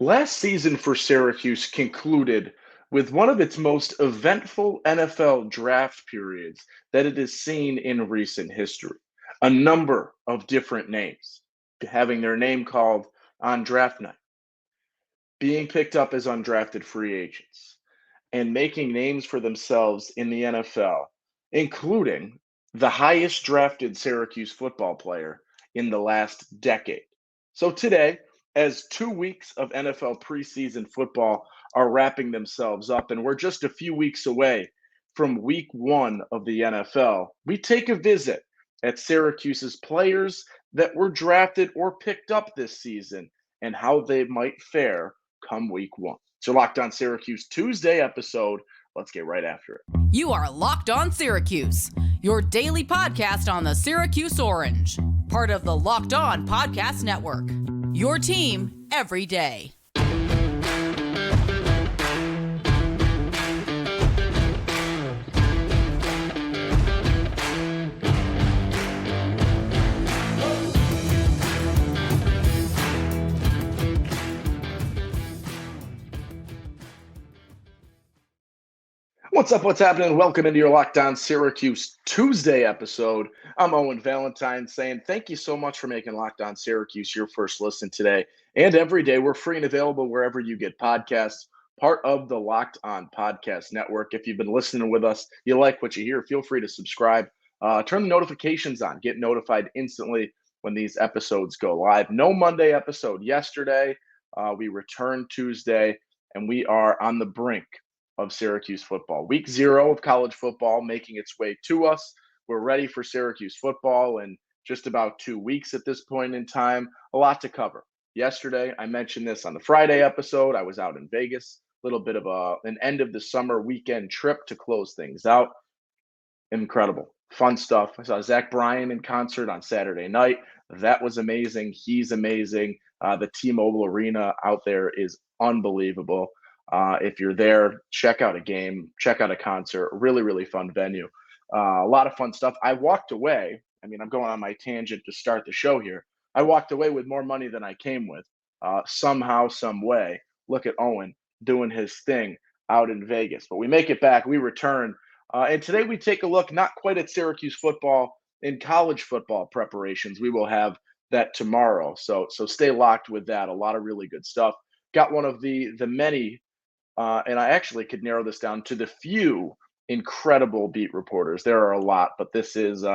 Last season for Syracuse concluded with one of its most eventful NFL draft periods that it has seen in recent history. A number of different names having their name called on draft night, being picked up as undrafted free agents, and making names for themselves in the NFL, including the highest drafted Syracuse football player in the last decade. So today, as 2 weeks of NFL preseason football are wrapping themselves up, and we're just a few weeks away from week one of the NFL, we take a visit at Syracuse's players that were drafted or picked up this season and how they might fare come week one. It's your Locked On Syracuse Tuesday episode. Let's get right after it. You are Locked On Syracuse, your daily podcast on the Syracuse Orange, part of the Locked On Podcast Network. Your team every day. What's up? What's happening? Welcome into your Locked On Syracuse Tuesday episode. I'm Owen Valentine saying thank you so much for making Locked On Syracuse your first listen today and every day. We're free and available wherever you get podcasts, part of the Locked On Podcast Network. If you've been listening with us, you like what you hear, feel free to subscribe. Turn the notifications on. Get notified instantly when these episodes go live. No Monday episode yesterday. We return Tuesday, and we are on the brink of Syracuse football. Week 0 of college football making its way to us. We're ready for Syracuse football in just about 2 weeks at this point in time. A lot to cover. Yesterday, I mentioned this on the Friday episode. I was out in Vegas, a little bit of an end of the summer weekend trip to close things out. Incredible. Fun stuff. I saw Zach Bryan in concert on Saturday night. That was amazing. He's amazing. The T-Mobile Arena out there is unbelievable. If you're there, check out a game, check out a concert. Really, really fun venue. A lot of fun stuff. I walked away. I mean, I'm going on my tangent to start the show here. I walked away with more money than I came with. Somehow, some way. Look at Owen doing his thing out in Vegas. But we make it back. We return. And today we take a look not quite at Syracuse football in college football preparations. We will have that tomorrow. So stay locked with that. A lot of really good stuff. Got one of the many and I actually could narrow this down to the few incredible beat reporters. There are a lot, but this is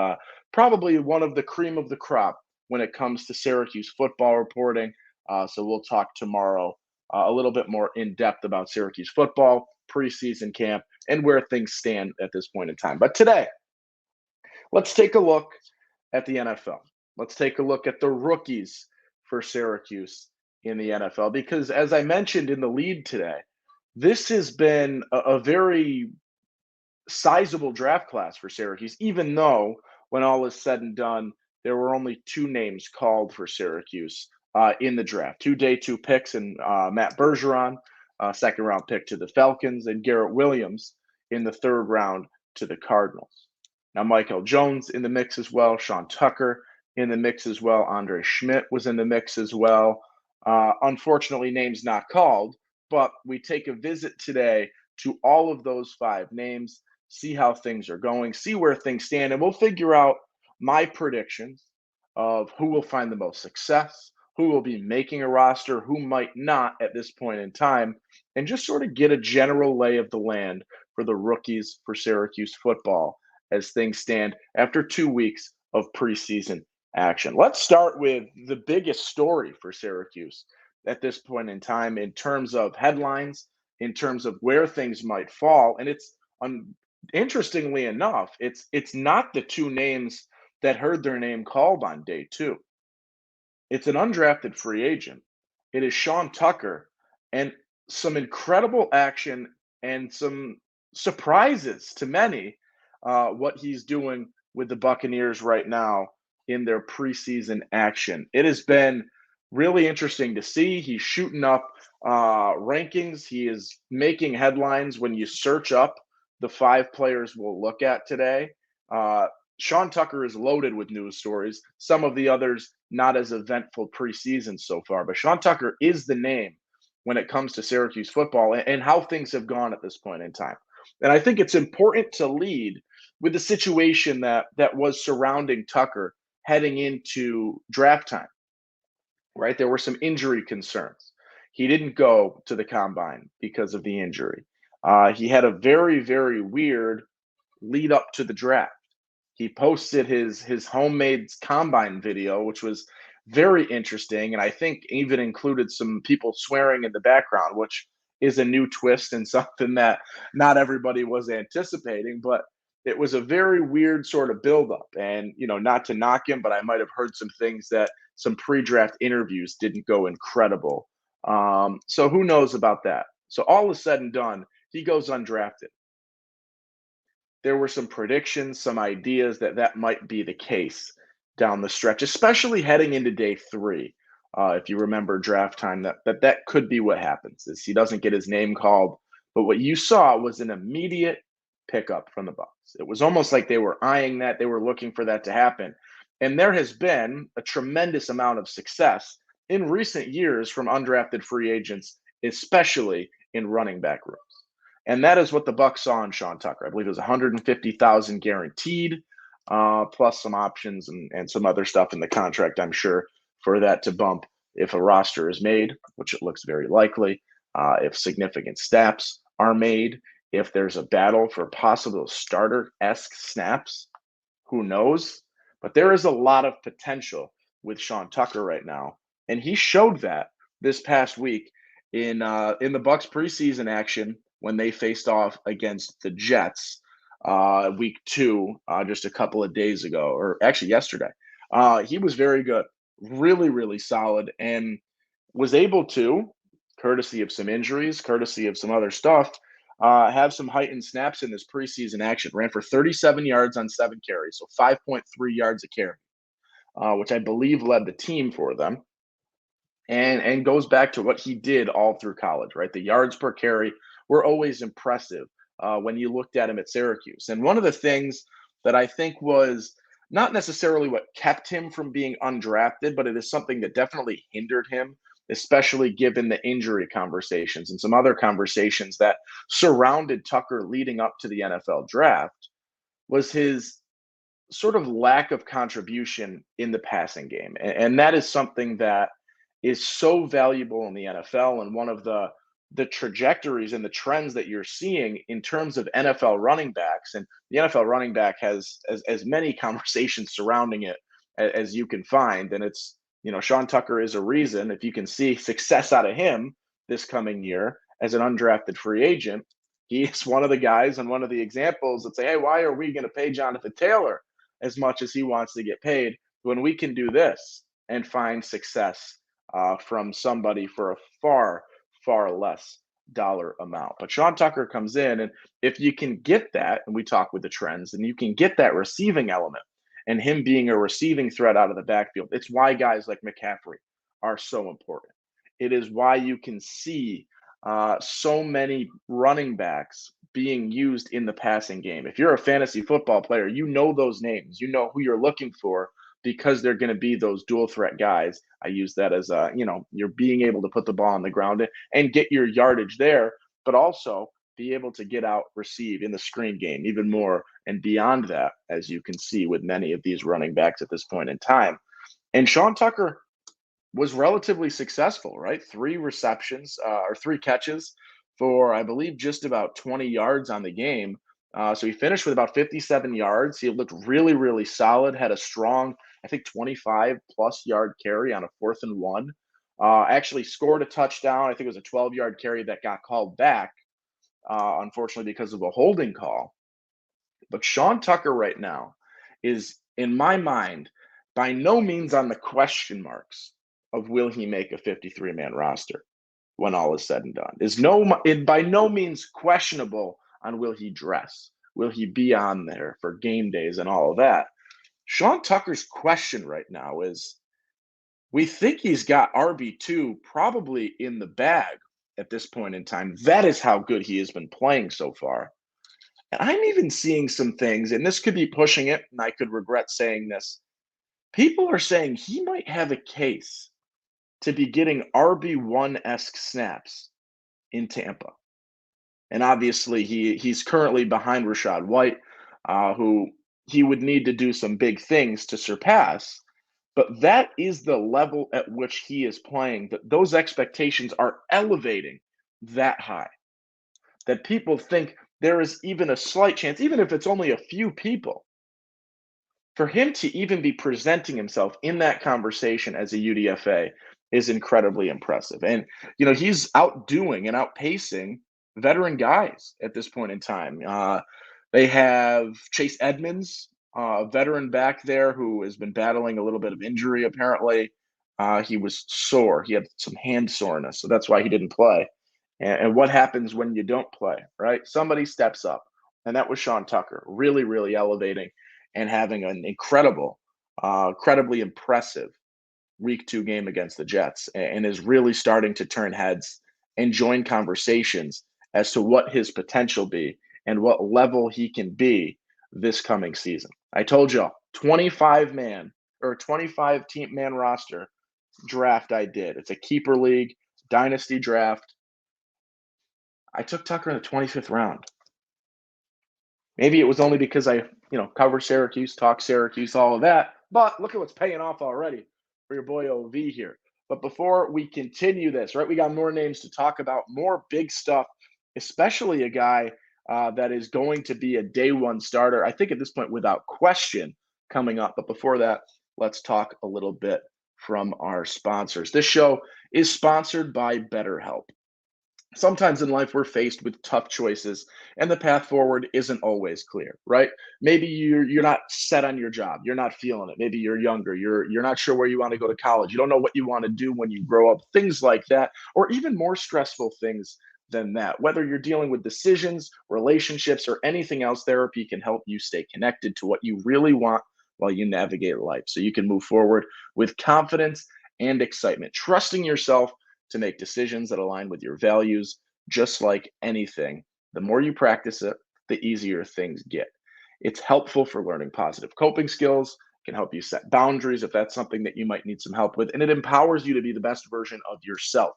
probably one of the cream of the crop when it comes to Syracuse football reporting. So we'll talk tomorrow a little bit more in depth about Syracuse football, preseason camp, and where things stand at this point in time. But today, let's take a look at the NFL. Let's take a look at the rookies for Syracuse in the NFL, because as I mentioned in the lead today, this has been a very sizable draft class for Syracuse, even though when all is said and done, there were only 2 names called for Syracuse in the draft. 2 day 2 picks, and Matt Bergeron, second round pick to the Falcons, and Garrett Williams in the 3rd round to the Cardinals. Now, Michael Jones in the mix as well, Sean Tucker in the mix as well, Andre Schmidt was in the mix as well. Unfortunately, names not called. But we take a visit today to all of those 5 names, see how things are going, see where things stand, and we'll figure out my predictions of who will find the most success, who will be making a roster, who might not at this point in time, and just sort of get a general lay of the land for the rookies for Syracuse football as things stand after 2 weeks of preseason action. Let's start with the biggest story for Syracuse at this point in time in terms of headlines, in terms of where things might fall. And it's interestingly enough, it's not the 2 names that heard their name called on day 2. It's an undrafted free agent. It is Sean Tucker, and some incredible action and some surprises to many what he's doing with the Buccaneers right now in their preseason action. It has been really interesting to see. He's shooting up rankings. He is making headlines when you search up the 5 players we'll look at today. Sean Tucker is loaded with news stories. Some of the others not as eventful preseason so far, but Sean Tucker is the name when it comes to Syracuse football and how things have gone at this point in time. And I think it's important to lead with the situation that was surrounding Tucker heading into draft time, right? There were some injury concerns. He didn't go to the combine because of the injury. He had a very, very weird lead up to the draft. He posted his homemade combine video, which was very interesting, and I think even included some people swearing in the background, which is a new twist and something that not everybody was anticipating. But it was a very weird sort of buildup, and not to knock him, but I might have heard some things that some pre-draft interviews didn't go incredible. So who knows about that? So all is said and done, he goes undrafted. There were some predictions, some ideas that might be the case down the stretch, especially heading into day 3. If you remember draft time, that could be what happens is he doesn't get his name called. But what you saw was an immediate pickup from the Bucs. It was almost like they were eyeing that. They were looking for that to happen. And there has been a tremendous amount of success in recent years from undrafted free agents, especially in running back rooms. And that is what the Bucs saw in Sean Tucker. I believe it was 150,000 guaranteed, plus some options and some other stuff in the contract, I'm sure, for that to bump if a roster is made, which it looks very likely, if significant snaps are made, if there's a battle for possible starter-esque snaps, who knows? But there is a lot of potential with Sean Tucker right now, and he showed that this past week in the Bucs preseason action when they faced off against the Jets week 2 just a couple of days ago, or actually yesterday. He was very good, really, really solid, and was able to, courtesy of some injuries, courtesy of some other stuff, have some heightened snaps in this preseason action. Ran for 37 yards on 7 carries, so 5.3 yards a carry, which I believe led the team for them. And goes back to what he did all through college, right? The yards per carry were always impressive when you looked at him at Syracuse. And one of the things that I think was not necessarily what kept him from being undrafted, but it is something that definitely hindered him, especially given the injury conversations and some other conversations that surrounded Tucker leading up to the NFL draft, was his sort of lack of contribution in the passing game. And that is something that is so valuable in the NFL, and one of the trajectories and the trends that you're seeing in terms of NFL running backs. And the NFL running back has as many conversations surrounding it as you can find. And it's, Sean Tucker is a reason. If you can see success out of him this coming year as an undrafted free agent, he's one of the guys and one of the examples that say, hey, why are we going to pay Jonathan Taylor as much as he wants to get paid when we can do this and find success from somebody for a far, far less dollar amount. But Sean Tucker comes in, and if you can get that, and we talk with the trends, and you can get that receiving element and him being a receiving threat out of the backfield, it's why guys like McCaffrey are so important. It is why you can see so many running backs being used in the passing game. If you're a fantasy football player, you know those names. You know who you're looking for because they're going to be those dual threat guys. I use that as you're being able to put the ball on the ground and get your yardage there, but also be able to get out, receive in the screen game even more and beyond that, as you can see with many of these running backs at this point in time. And Sean Tucker was relatively successful, right? 3 receptions or 3 catches for, I believe, just about 20 yards on the game. So he finished with about 57 yards. He looked really, really solid, had a strong, I think, 25-plus yard carry on a 4th and 1. Actually scored a touchdown. I think it was a 12-yard carry that got called back, unfortunately, because of a holding call. But Sean Tucker right now is, in my mind, by no means on the question marks of will he make a 53-man roster when all is said and done. Is by no means questionable on will he dress, will he be on there for game days and all of that. Sean Tucker's question right now is, we think he's got RB2 probably in the bag at this point in time. That is how good he has been playing so far. And I'm even seeing some things, and this could be pushing it, and I could regret saying this. People are saying he might have a case to be getting RB1-esque snaps in Tampa. And obviously, he's currently behind Rachaad White, who he would need to do some big things to surpass. But that is the level at which he is playing, that those expectations are elevating that high, that people think there is even a slight chance, even if it's only a few people, for him to even be presenting himself in that conversation as a UDFA is incredibly impressive. And, he's outdoing and outpacing veteran guys at this point in time. They have Chase Edmonds, a veteran back there who has been battling a little bit of injury, apparently. He was sore. He had some hand soreness, so that's why he didn't play. And what happens when you don't play, right? Somebody steps up, and that was Sean Tucker, really, really elevating and having an incredibly impressive Week 2 game against the Jets, and is really starting to turn heads and join conversations as to what his potential be and what level he can be this coming season. I told y'all, 25-man or 25-team-man roster draft I did. It's a keeper league, dynasty draft. I took Tucker in the 25th round. Maybe it was only because I, cover Syracuse, talk Syracuse, all of that. But look at what's paying off already for your boy OV here. But before we continue this, right, we got more names to talk about, more big stuff, especially a guy that is going to be a day one starter, I think at this point without question, coming up. But before that, let's talk a little bit from our sponsors. This show is sponsored by BetterHelp. Sometimes in life, we're faced with tough choices, and the path forward isn't always clear, right? Maybe you're not set on your job. You're not feeling it. Maybe you're younger. You're not sure where you want to go to college. You don't know what you want to do when you grow up, things like that, or even more stressful things than that. Whether you're dealing with decisions, relationships, or anything else, therapy can help you stay connected to what you really want while you navigate life, so you can move forward with confidence and excitement, trusting yourself to make decisions that align with your values. Just like anything, the more you practice it, the easier things get. It's helpful for learning positive coping skills, can help you set boundaries if that's something that you might need some help with, and it empowers you to be the best version of yourself.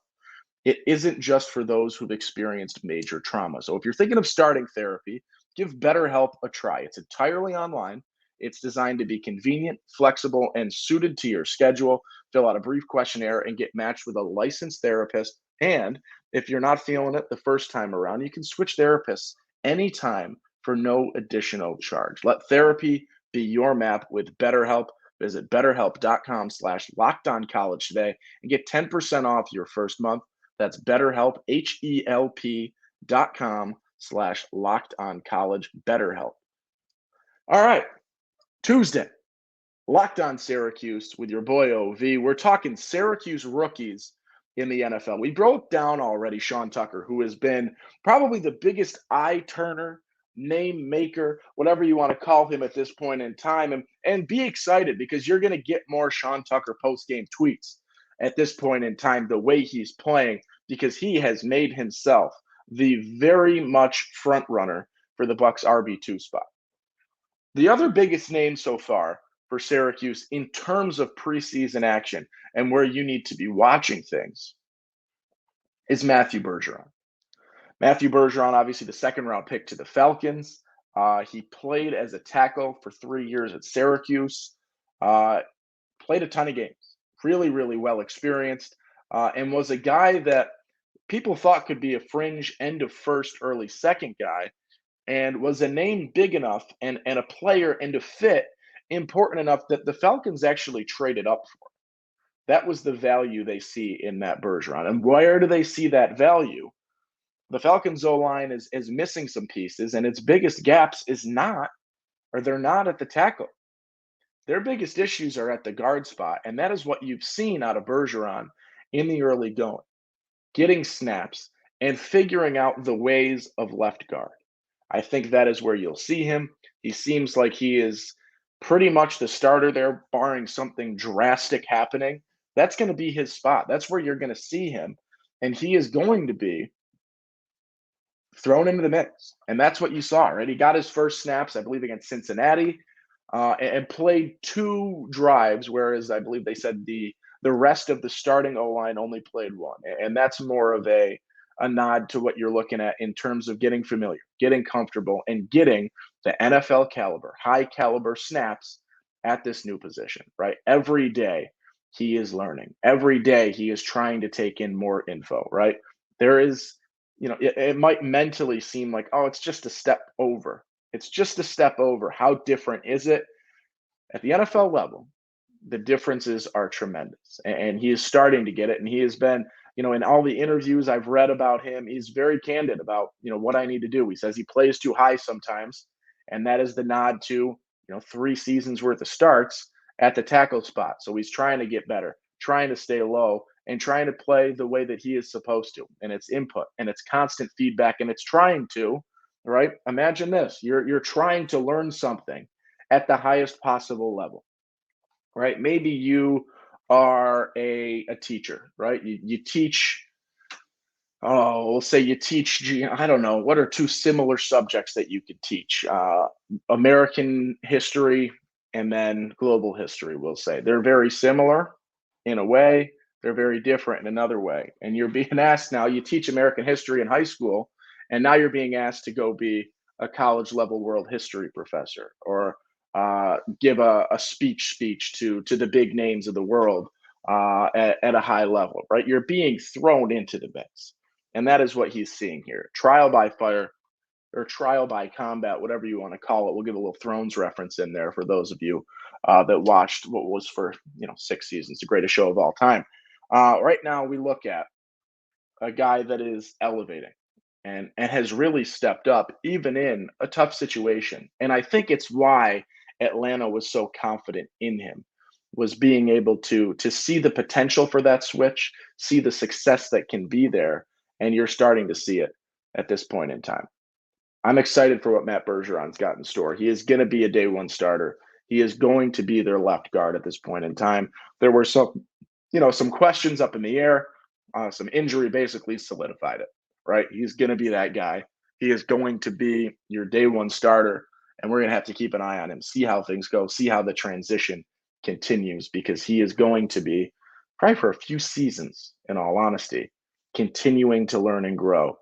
It isn't just for those who've experienced major trauma. So if you're thinking of starting therapy, give BetterHelp a try. It's entirely online. It's designed to be convenient, flexible, and suited to your schedule. Fill out a brief questionnaire and get matched with a licensed therapist. And if you're not feeling it the first time around, you can switch therapists anytime for no additional charge. Let therapy be your map with BetterHelp. Visit betterhelp.com/lockedoncollege today and get 10% off your first month. That's BetterHelp, HELP.com/lockedoncollege, BetterHelp. All right. Tuesday, Locked On Syracuse with your boy OV. We're talking Syracuse rookies in the NFL. We broke down already Sean Tucker, who has been probably the biggest eye turner, name maker, whatever you want to call him at this point in time. And be excited because you're going to get more Sean Tucker post-game tweets at this point in time, the way he's playing, because he has made himself the very much front runner for the Bucs RB2 spot. The other biggest name so far for Syracuse in terms of preseason action and where you need to be watching things is Matthew Bergeron. Matthew Bergeron, obviously the second-round pick to the Falcons. He played as a tackle for 3 years at Syracuse, played a ton of games, really, really well experienced, and was a guy that people thought could be a fringe end of first, early second guy, and was a name big enough and a player and a fit important enough that the Falcons actually traded up for. That was the value they see in Matt Bergeron. And where do they see that value? The Falcons O-line is missing some pieces, and its biggest gaps they're not at the tackle. Their biggest issues are at the guard spot, and that is what you've seen out of Bergeron in the early going, getting snaps and figuring out the ways of left guard. I think that is where you'll see him. He seems like he is pretty much the starter there, barring something drastic happening. That's going to be his spot. That's where you're going to see him. And he is going to be thrown into the mix. And that's what you saw, right? He got his first snaps, I believe, against Cincinnati, and played 2 drives, whereas I believe they said the The rest of the starting O-line only played one. And that's more of a nod to what you're looking at in terms of getting familiar, getting comfortable, and getting the NFL caliber, high caliber snaps at this new position, right? Every day he is learning. Every day he is trying to take in more info, right? There is, it might mentally seem like, oh, it's just a step over. It's just a step over. How different is it? At the NFL level, the differences are tremendous. And he is starting to get it. And he has been, in all the interviews I've read about him, he's very candid about, what I need to do. He says he plays too high sometimes. And that is the nod to, 3 seasons worth of starts at the tackle spot. So he's trying to get better, trying to stay low, and trying to play the way that he is supposed to. And it's input and it's constant feedback and it's trying to, right? Imagine this. You're trying to learn something at the highest possible level, right? Maybe you are a teacher, right? You teach, we'll say you teach, I don't know, what are 2 similar subjects that you could teach? American history and then global history, we'll say. They're very similar in a way, they're very different in another way. And you're being asked now, you teach American history in high school, and now you're being asked to go be a college level world history professor or give a speech to the big names of the world at a high level, right? You're being thrown into the mix. And that is what he's seeing here. Trial by fire or trial by combat, whatever you want to call it. We'll give a little Thrones reference in there for those of you that watched what was for 6 seasons, the greatest show of all time. Right now, we look at a guy that is elevating and has really stepped up even in a tough situation. And I think it's why Atlanta was so confident in him, was being able to see the potential for that switch, see the success that can be there, and you're starting to see it at this point in time. I'm excited for what Matt Bergeron's got in store. He is going to be a day one starter. He is going to be their left guard at this point in time. There were some questions up in the air. Some injury basically solidified it, right? He's going to be that guy. He is going to be your day one starter, and we're going to have to keep an eye on him, see how things go, see how the transition continues, because he is going to be, probably for a few seasons, in all honesty, continuing to learn and grow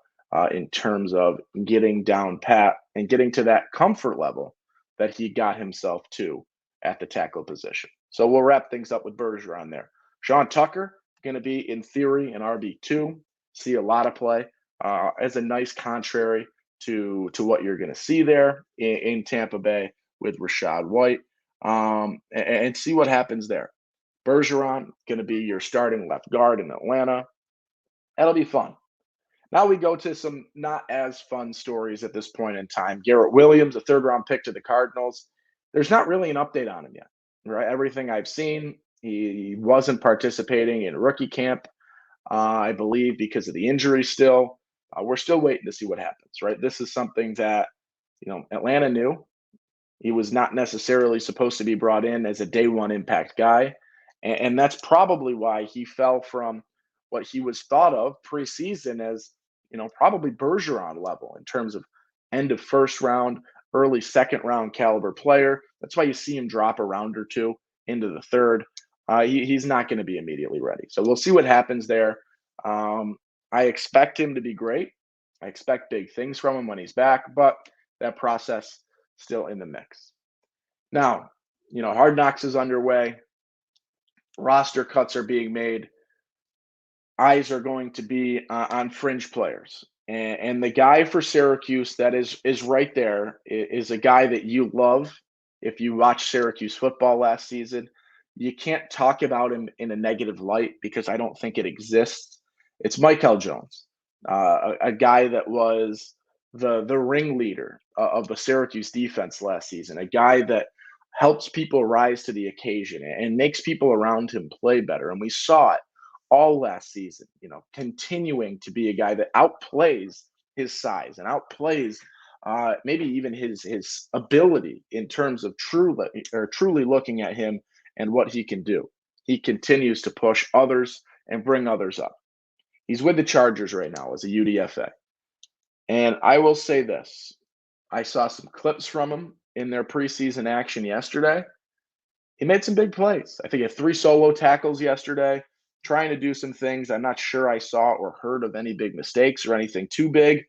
in terms of getting down pat and getting to that comfort level that he got himself to at the tackle position. So we'll wrap things up with Bergeron there. Sean Tucker, going to be, in theory, an RB2. See a lot of play as a nice contrary to what you're going to see there in Tampa Bay with Rachaad White, and see what happens there. Bergeron going to be your starting left guard in Atlanta. That'll be fun. Now we go to some not as fun stories at this point in time. Garrett Williams, a 3rd-round pick to the Cardinals. There's not really an update on him yet, right? Everything I've seen, he wasn't participating in rookie camp, I believe, because of the injury still. We're still waiting to see what happens, right? This is something that, Atlanta knew. He was not necessarily supposed to be brought in as a day one impact guy. And that's probably why he fell from what he was thought of preseason as, probably Bergeron level in terms of end of 1st round, early 2nd round caliber player. That's why you see him drop a round or 2 into the 3rd. He's not going to be immediately ready. So we'll see what happens there. I expect him to be great. I expect big things from him when he's back, but that process still in the mix. Now, Hard Knocks is underway. Roster cuts are being made. Eyes are going to be on fringe players. And the guy for Syracuse that is right there is a guy that you love. If you watch Syracuse football last season, you can't talk about him in a negative light because I don't think it exists. It's Michael Jones, a guy that was the ringleader of the Syracuse defense last season, a guy that helps people rise to the occasion and makes people around him play better. And we saw it all last season, continuing to be a guy that outplays his size and outplays maybe even his ability in terms of truly looking at him and what he can do. He continues to push others and bring others up. He's with the Chargers right now as a UDFA. And I will say this. I saw some clips from him in their preseason action yesterday. he made some big plays. I think he had 3 solo tackles yesterday, trying to do some things. I'm not sure I saw or heard of any big mistakes or anything too big,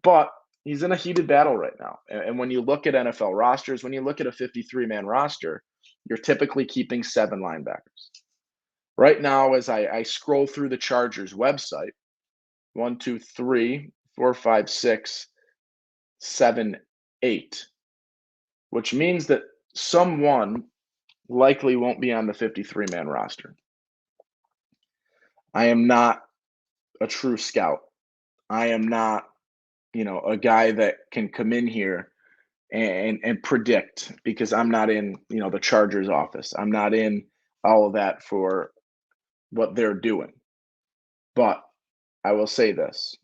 but he's in a heated battle right now. And when you look at NFL rosters, when you look at a 53-man roster, you're typically keeping 7 linebackers. Right now, as I scroll through the Chargers website, 1, 2, 3, 4, 5, 6, 7, 8, which means that someone likely won't be on the 53-man roster. I am not a true scout. I am not, a guy that can come in here and predict, because I'm not in, the Chargers office. I'm not in all of that for what they're doing. But I will say this,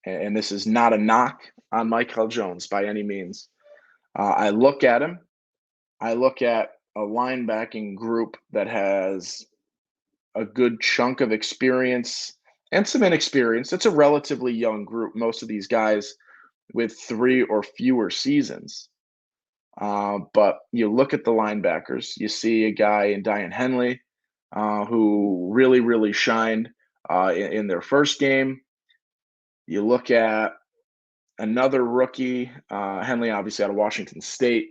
and this is not a knock on Michael Jones by any means. I look at him. I look at a linebacking group that has a good chunk of experience and some inexperience. It's a relatively young group, most of these guys with 3 or fewer seasons. But you look at the linebackers, you see a guy in Diane Henley who really, really shined in their first game. You look at another rookie, Henley, obviously out of Washington State.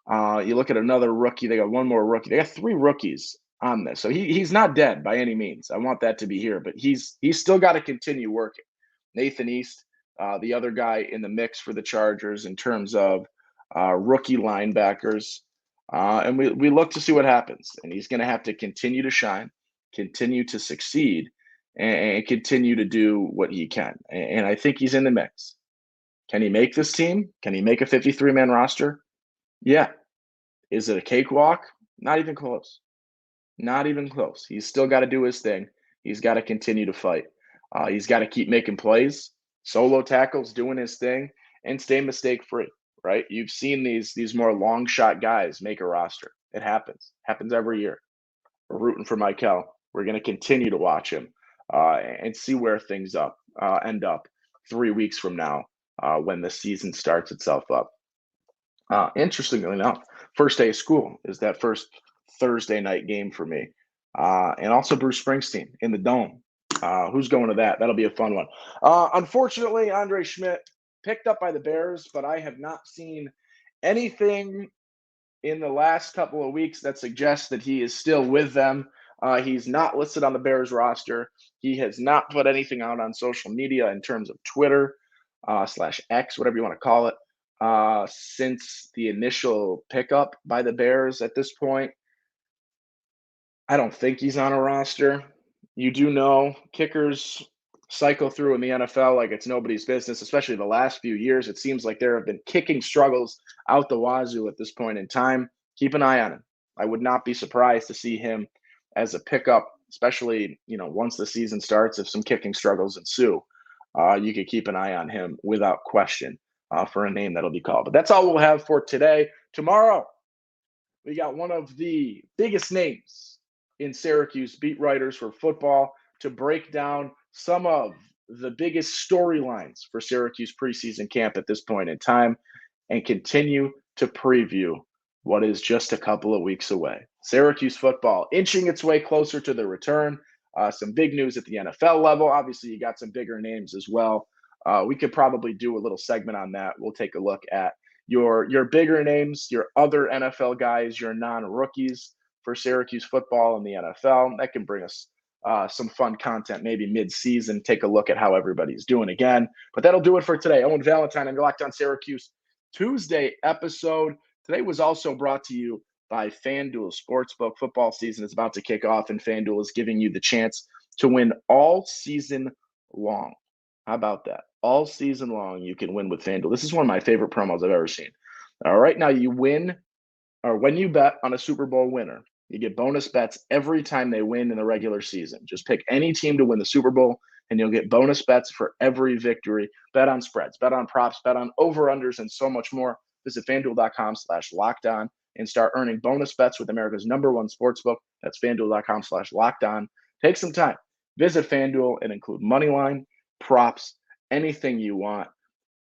You look at another rookie. They got one more rookie. They got 3 rookies on this, so he's not dead by any means. I want that to be here, but he's still got to continue working. Nathan East, the other guy in the mix for the Chargers in terms of rookie linebackers, and we look to see what happens. And he's going to have to continue to shine, continue to succeed, and continue to do what he can. And I think he's in the mix. Can he make this team? Can he make a 53-man roster? Yeah. Is it a cakewalk? Not even close. Not even close. He's still got to do his thing. He's got to continue to fight. He's got to keep making plays, solo tackles, doing his thing, and stay mistake-free, right? You've seen these more long shot guys make a roster. It happens. Happens every year. We're rooting for Mikel. We're going to continue to watch him and see where things end up 3 weeks from now when the season starts itself up. Interestingly enough, first day of school is that first Thursday night game for me. And also Bruce Springsteen in the Dome. Who's going to that? That'll be a fun one. Unfortunately, Andre Schmidt picked up by the Bears, but I have not seen anything in the last couple of weeks that suggests that he is still with them. He's not listed on the Bears roster. He has not put anything out on social media in terms of Twitter /X, whatever you want to call it, since the initial pickup by the Bears at this point. I don't think he's on a roster. You do know kickers cycle through in the NFL like it's nobody's business, especially the last few years. It seems like there have been kicking struggles out the wazoo at this point in time. Keep an eye on him. I would not be surprised to see him as a pickup, especially, once the season starts, if some kicking struggles ensue. You could keep an eye on him without question for a name that'll be called. But that's all we'll have for today. Tomorrow, we got one of the biggest names in Syracuse beat writers for football to break down some of the biggest storylines for Syracuse preseason camp at this point in time and continue to preview what is just a couple of weeks away. Syracuse football inching its way closer to the return. Some big news at the NFL level. Obviously, you got some bigger names as well. We could probably do a little segment on that. We'll take a look at your bigger names, your other NFL guys, your non-rookies for Syracuse football in the NFL. That can bring us some fun content maybe mid-season. Take a look at how everybody's doing again. But that'll do it for today. Owen Valentine and Locked On Syracuse Tuesday episode. Today was also brought to you by FanDuel Sportsbook. Football season is about to kick off, and FanDuel is giving you the chance to win all season long. How about that? All season long, you can win with FanDuel. This is one of my favorite promos I've ever seen. Right now, you win, or when you bet on a Super Bowl winner, you get bonus bets every time they win in the regular season. Just pick any team to win the Super Bowl, and you'll get bonus bets for every victory. Bet on spreads, bet on props, bet on over-unders, and so much more. Visit FanDuel.com/lockedon and start earning bonus bets with America's #1 sportsbook. That's FanDuel.com/lockedon. Take some time. Visit FanDuel and include money line, props, anything you want.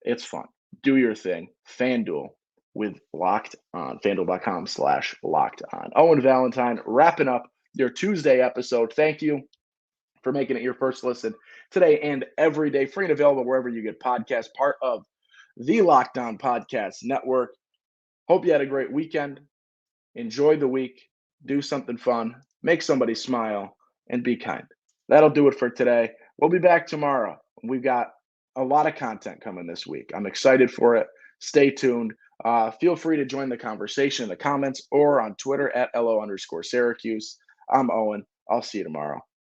It's fun. Do your thing. FanDuel, with Locked On, FanDuel.com/Locked On. Owen Valentine wrapping up your Tuesday episode. Thank you for making it your first listen today and every day. Free and available wherever you get podcasts, part of the Locked On Podcast Network. Hope you had a great weekend. Enjoy the week. Do something fun. Make somebody smile and be kind. That'll do it for today. We'll be back tomorrow. We've got a lot of content coming this week. I'm excited for it. Stay tuned. Feel free to join the conversation in the comments or on Twitter at LO_Syracuse. I'm Owen. I'll see you tomorrow.